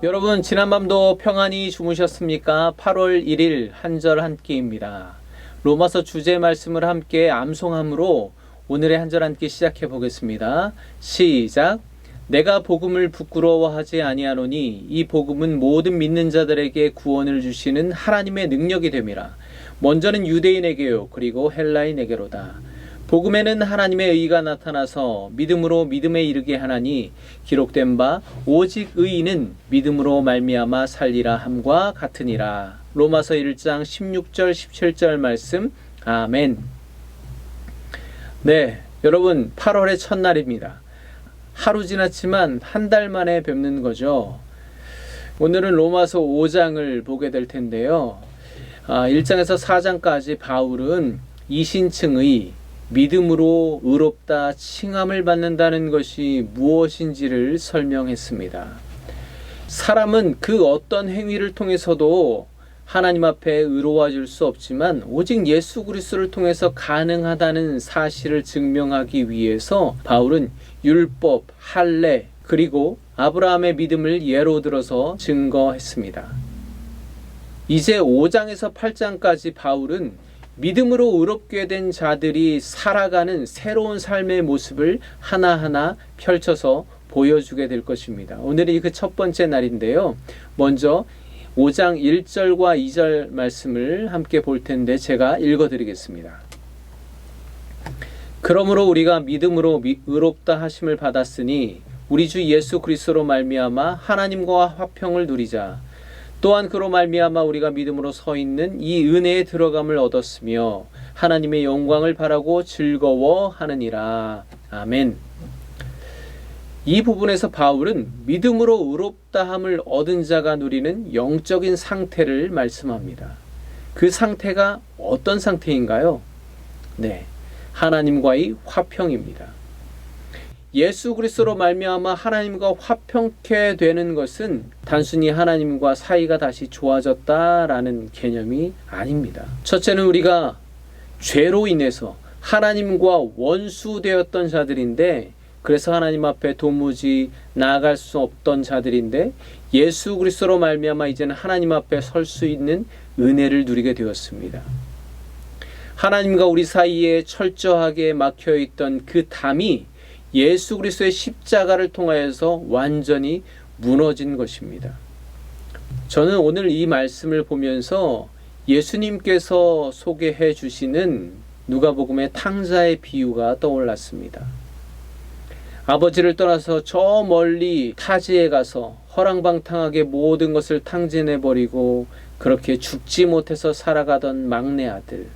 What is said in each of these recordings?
여러분, 지난밤도 평안히 주무셨습니까? 8월 1일 한절 한 끼입니다. 로마서 주제 말씀을 함께 암송함으로 오늘의 한절 한 끼 시작해 보겠습니다. 시작. 내가 복음을 부끄러워하지 아니하노니 이 복음은 모든 믿는 자들에게 구원을 주시는 하나님의 능력이 됨이라. 먼저는 유대인에게요, 그리고 헬라인에게로다. 복음에는 하나님의 의가 나타나서 믿음으로 믿음에 이르게 하나니 기록된 바 오직 의인은 믿음으로 말미암아 살리라 함과 같으니라. 로마서 1장 16절 17절 말씀. 아멘. 네, 여러분, 8월의 첫날입니다. 하루 지났지만 한 달 만에 뵙는 거죠. 오늘은 로마서 5장을 보게 될 텐데요. 1장에서 4장까지 바울은 이신층의 믿음으로 의롭다 칭함을 받는다는 것이 무엇인지를 설명했습니다. 사람은 그 어떤 행위를 통해서도 하나님 앞에 의로워질 수 없지만 오직 예수 그리스도를 통해서 가능하다는 사실을 증명하기 위해서 바울은 율법, 할례, 그리고 아브라함의 믿음을 예로 들어서 증거했습니다. 이제 5장에서 8장까지 바울은 믿음으로 의롭게 된 자들이 살아가는 새로운 삶의 모습을 하나하나 펼쳐서 보여주게 될 것입니다. 오늘이 그 첫 번째 날인데요. 먼저 5장 1절과 2절 말씀을 함께 볼 텐데 제가 읽어드리겠습니다. 그러므로 우리가 믿음으로 의롭다 하심을 받았으니 우리 주 예수 그리스도로 말미암아 하나님과 화평을 누리자. 또한 그로 말미암아 우리가 믿음으로 서 있는 이 은혜에 들어감을 얻었으며 하나님의 영광을 바라고 즐거워하느니라. 아멘. 이 부분에서 바울은 믿음으로 의롭다함을 얻은 자가 누리는 영적인 상태를 말씀합니다. 그 상태가 어떤 상태인가요? 네, 하나님과의 화평입니다. 예수 그리스도로 말미암아 하나님과 화평케 되는 것은 단순히 하나님과 사이가 다시 좋아졌다라는 개념이 아닙니다. 첫째는 우리가 죄로 인해서 하나님과 원수되었던 자들인데, 그래서 하나님 앞에 도무지 나아갈 수 없던 자들인데 예수 그리스도로 말미암아 이제는 하나님 앞에 설 수 있는 은혜를 누리게 되었습니다. 하나님과 우리 사이에 철저하게 막혀있던 그 담이 예수 그리스도의 십자가를 통하여서 완전히 무너진 것입니다. 저는 오늘 이 말씀을 보면서 예수님께서 소개해 주시는 누가복음의 탕자의 비유가 떠올랐습니다. 아버지를 떠나서 저 멀리 타지에 가서 허랑방탕하게 모든 것을 탕진해버리고 그렇게 죽지 못해서 살아가던 막내 아들.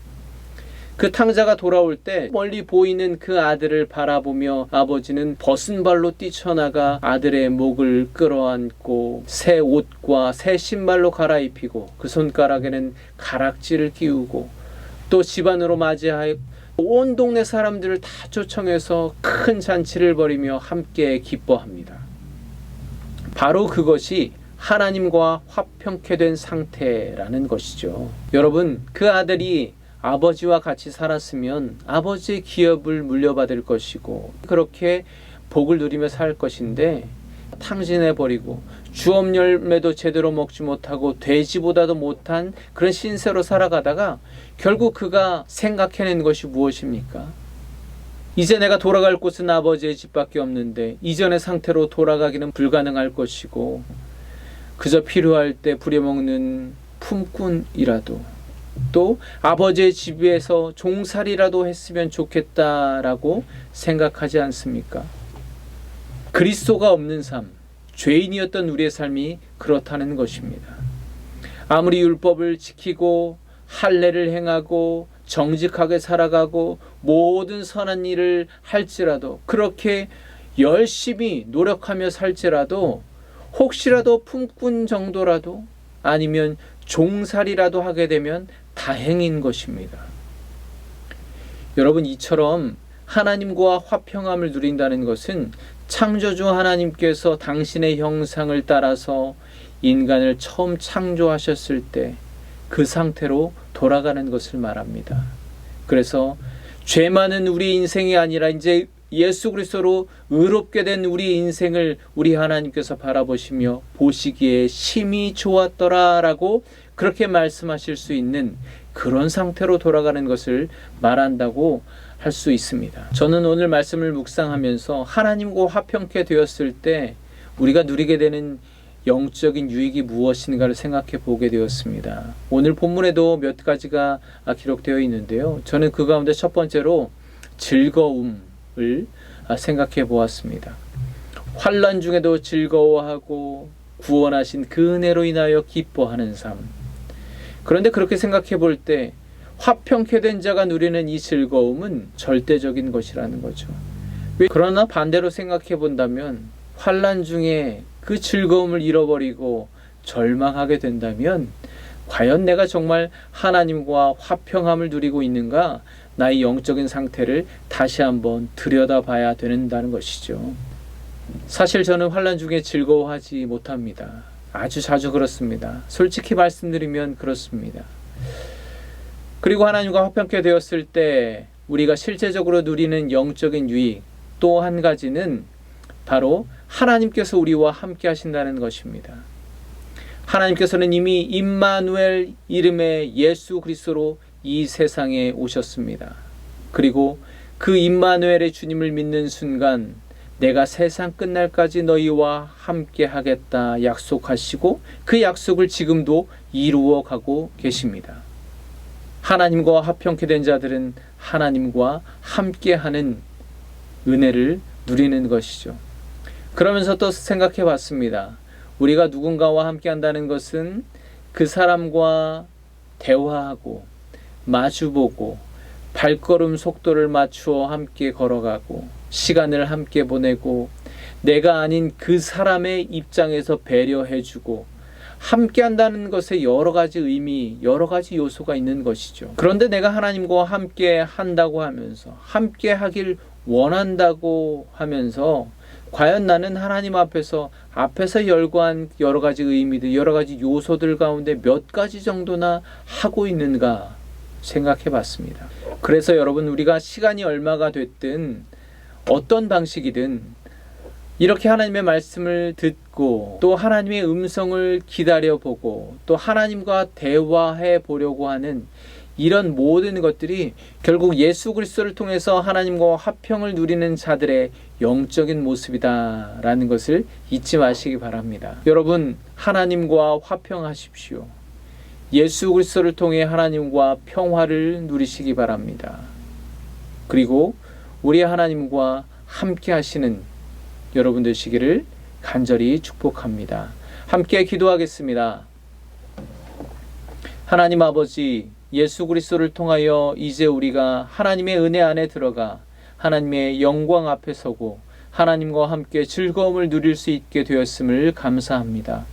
그 탕자가 돌아올 때 멀리 보이는 그 아들을 바라보며 아버지는 벗은 발로 뛰쳐나가 아들의 목을 끌어안고 새 옷과 새 신발로 갈아입히고 그 손가락에는 가락지를 끼우고 또 집안으로 맞이하여 온 동네 사람들을 다 초청해서 큰 잔치를 벌이며 함께 기뻐합니다. 바로 그것이 하나님과 화평케 된 상태라는 것이죠. 여러분, 그 아들이 아버지와 같이 살았으면 아버지의 기업을 물려받을 것이고 그렇게 복을 누리며 살 것인데 탕진해버리고 주업 열매도 제대로 먹지 못하고 돼지보다도 못한 그런 신세로 살아가다가 결국 그가 생각해낸 것이 무엇입니까? 이제 내가 돌아갈 곳은 아버지의 집밖에 없는데 이전의 상태로 돌아가기는 불가능할 것이고 그저 필요할 때 부려먹는 품꾼이라도 또 아버지의 집에서 종살이라도 했으면 좋겠다라고 생각하지 않습니까? 그리스도가 없는 삶, 죄인이었던 우리의 삶이 그렇다는 것입니다. 아무리 율법을 지키고 할례를 행하고 정직하게 살아가고 모든 선한 일을 할지라도 그렇게 열심히 노력하며 살지라도 혹시라도 품꾼 정도라도 아니면 종살이라도 하게 되면 다행인 것입니다. 여러분, 이처럼 하나님과 화평함을 누린다는 것은 창조주 하나님께서 당신의 형상을 따라서 인간을 처음 창조하셨을 때 그 상태로 돌아가는 것을 말합니다. 그래서 죄 많은 우리 인생이 아니라 이제 예수 그리스도로 의롭게 된 우리 인생을 우리 하나님께서 바라보시며 보시기에 심히 좋았더라라고 그렇게 말씀하실 수 있는 그런 상태로 돌아가는 것을 말한다고 할 수 있습니다. 저는 오늘 말씀을 묵상하면서 하나님과 화평케 되었을 때 우리가 누리게 되는 영적인 유익이 무엇인가를 생각해 보게 되었습니다. 오늘 본문에도 몇 가지가 기록되어 있는데요. 저는 그 가운데 첫 번째로 즐거움을 생각해 보았습니다. 환난 중에도 즐거워하고 구원하신 그 은혜로 인하여 기뻐하는 삶. 그런데 그렇게 생각해 볼 때 화평케 된 자가 누리는 이 즐거움은 절대적인 것이라는 거죠. 그러나 반대로 생각해 본다면 환난 중에 그 즐거움을 잃어버리고 절망하게 된다면 과연 내가 정말 하나님과 화평함을 누리고 있는가? 나의 영적인 상태를 다시 한번 들여다봐야 된다는 것이죠. 사실 저는 환난 중에 즐거워하지 못합니다. 아주 자주 그렇습니다. 솔직히 말씀드리면 그렇습니다. 그리고 하나님과 화평케 되었을 때 우리가 실제적으로 누리는 영적인 유익 또 한 가지는 바로 하나님께서 우리와 함께 하신다는 것입니다. 하나님께서는 이미 임마누엘 이름의 예수 그리스도로 이 세상에 오셨습니다. 그리고 그 임마누엘의 주님을 믿는 순간 내가 세상 끝날까지 너희와 함께 하겠다 약속하시고 그 약속을 지금도 이루어 가고 계십니다. 하나님과 화평케 된 자들은 하나님과 함께하는 은혜를 누리는 것이죠. 그러면서 또 생각해 봤습니다. 우리가 누군가와 함께 한다는 것은 그 사람과 대화하고 마주보고 발걸음 속도를 맞추어 함께 걸어가고 시간을 함께 보내고 내가 아닌 그 사람의 입장에서 배려해주고 함께 한다는 것에 여러 가지 의미, 여러 가지 요소가 있는 것이죠. 그런데 내가 하나님과 함께 한다고 하면서 함께 하길 원한다고 하면서 과연 나는 하나님 앞에서 열거한 여러 가지 의미들, 여러 가지 요소들 가운데 몇 가지 정도나 하고 있는가 생각해 봤습니다. 그래서 여러분, 우리가 시간이 얼마가 됐든 어떤 방식이든 이렇게 하나님의 말씀을 듣고 또 하나님의 음성을 기다려보고 또 하나님과 대화해 보려고 하는 이런 모든 것들이 결국 예수 그리스도를 통해서 하나님과 화평을 누리는 자들의 영적인 모습이다라는 것을 잊지 마시기 바랍니다. 여러분, 하나님과 화평하십시오. 예수 그리스도를 통해 하나님과 평화를 누리시기 바랍니다. 그리고 우리 하나님과 함께 하시는 여러분 되시기를 간절히 축복합니다. 함께 기도하겠습니다. 하나님 아버지, 예수 그리스도를 통하여 이제 우리가 하나님의 은혜 안에 들어가 하나님의 영광 앞에 서고 하나님과 함께 즐거움을 누릴 수 있게 되었음을 감사합니다.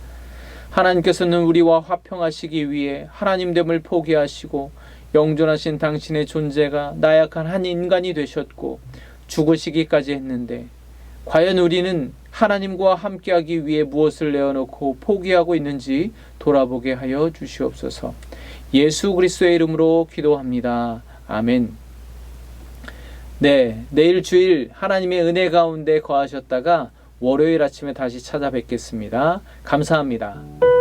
하나님께서는 우리와 화평하시기 위해 하나님됨을 포기하시고 영존하신 당신의 존재가 나약한 한 인간이 되셨고 죽으시기까지 했는데 과연 우리는 하나님과 함께하기 위해 무엇을 내어놓고 포기하고 있는지 돌아보게 하여 주시옵소서. 예수 그리스도의 이름으로 기도합니다. 아멘. 네, 내일 주일 하나님의 은혜 가운데 거하셨다가 월요일 아침에 다시 찾아뵙겠습니다. 감사합니다.